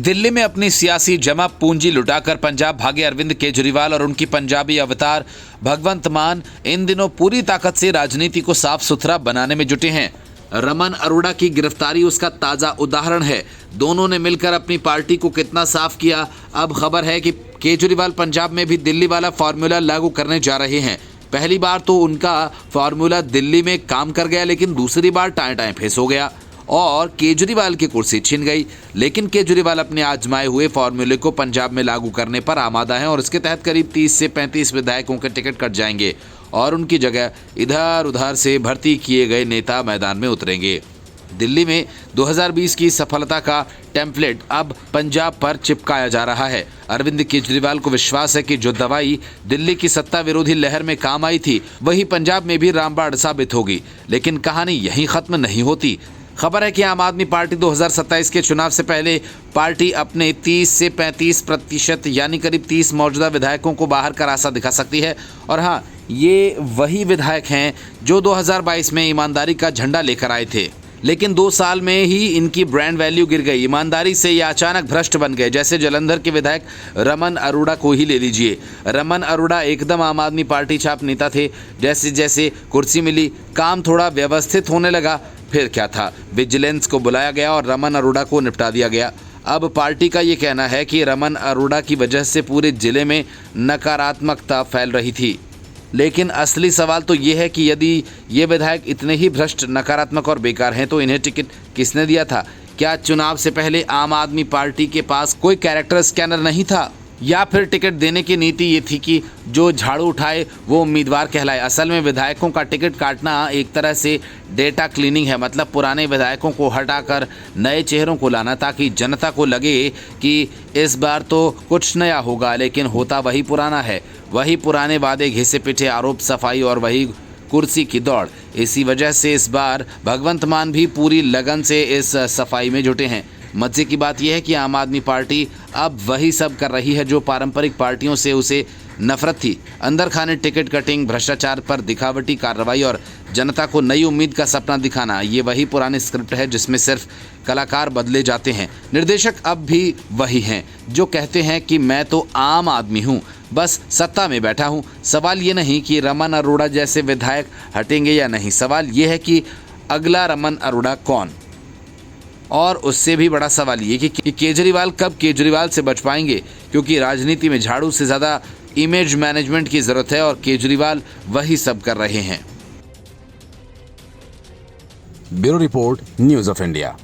दिल्ली में अपनी सियासी जमा पूंजी लुटाकर पंजाब भागे अरविंद केजरीवाल और उनकी पंजाबी अवतार भगवंत मान इन दिनों पूरी ताकत से राजनीति को साफ सुथरा बनाने में जुटे हैं। रमन अरोड़ा की गिरफ्तारी उसका ताजा उदाहरण है। दोनों ने मिलकर अपनी पार्टी को कितना साफ किया। अब खबर है कि केजरीवाल पंजाब में भी दिल्ली वाला फॉर्मूला लागू करने जा रहे हैं। पहली बार तो उनका फॉर्मूला दिल्ली में काम कर गया, लेकिन दूसरी बार टाएं टाएं फेस हो गया और केजरीवाल की कुर्सी छिन गई। लेकिन केजरीवाल अपने आजमाए हुए फॉर्मूले को पंजाब में लागू करने पर आमादा हैं और इसके तहत करीब 30 से 35 विधायकों के टिकट कट जाएंगे और उनकी जगह इधर उधर से भर्ती किए गए नेता मैदान में उतरेंगे। दिल्ली में 2020 की सफलता का टेम्पलेट अब पंजाब पर चिपकाया जा रहा है। अरविंद केजरीवाल को विश्वास है कि जो दवाई दिल्ली की सत्ता विरोधी लहर में काम आई थी, वही पंजाब में भी रामबाण साबित होगी। लेकिन कहानी यहीं खत्म नहीं होती। खबर है कि आम आदमी पार्टी 2027 के चुनाव से पहले पार्टी अपने 30 से 35% यानी करीब 30 मौजूदा विधायकों को बाहर का रास्ता दिखा सकती है। और हाँ, ये वही विधायक हैं जो 2022 में ईमानदारी का झंडा लेकर आए थे, लेकिन 2 साल में ही इनकी ब्रांड वैल्यू गिर गई। ईमानदारी से ये अचानक भ्रष्ट बन गए। जैसे जालंधर के विधायक रमन अरोड़ा को ही ले लीजिए। रमन अरोड़ा एकदम आम आदमी पार्टी छाप नेता थे। जैसे जैसे कुर्सी मिली, काम थोड़ा व्यवस्थित होने लगा। फिर क्या था, विजिलेंस को बुलाया गया और रमन अरोड़ा को निपटा दिया गया। अब पार्टी का ये कहना है कि रमन अरोड़ा की वजह से पूरे जिले में नकारात्मकता फैल रही थी। लेकिन असली सवाल तो ये है कि यदि ये विधायक इतने ही भ्रष्ट, नकारात्मक और बेकार हैं तो इन्हें टिकट किसने दिया था? क्या चुनाव से पहले आम आदमी पार्टी के पास कोई कैरेक्टर स्कैनर नहीं था, या फिर टिकट देने की नीति ये थी कि जो झाड़ू उठाए वो उम्मीदवार कहलाए? असल में विधायकों का टिकट काटना एक तरह से डेटा क्लीनिंग है। मतलब पुराने विधायकों को हटाकर नए चेहरों को लाना, ताकि जनता को लगे कि इस बार तो कुछ नया होगा, लेकिन होता वही पुराना है। वही पुराने वादे, घिसे पिटे आरोप, सफाई और वही कुर्सी की दौड़। इसी वजह से इस बार भगवंत मान भी पूरी लगन से इस सफाई में जुटे हैं। मजे की बात यह है कि आम आदमी पार्टी अब वही सब कर रही है जो पारंपरिक पार्टियों से उसे नफरत थी। अंदर खाने, टिकट कटिंग, भ्रष्टाचार पर दिखावटी कार्रवाई और जनता को नई उम्मीद का सपना दिखाना। ये वही पुरानी स्क्रिप्ट है जिसमें सिर्फ कलाकार बदले जाते हैं। निर्देशक अब भी वही हैं जो कहते हैं कि मैं तो आम आदमी हूँ, बस सत्ता में बैठा हूँ। सवाल ये नहीं कि रमन अरोड़ा जैसे विधायक हटेंगे या नहीं, सवाल ये है कि अगला रमन अरोड़ा कौन? और उससे भी बड़ा सवाल ये कि केजरीवाल कब केजरीवाल से बच पाएंगे, क्योंकि राजनीति में झाड़ू से ज़्यादा इमेज मैनेजमेंट की ज़रूरत है और केजरीवाल वही सब कर रहे हैं। Bureau report, news of India.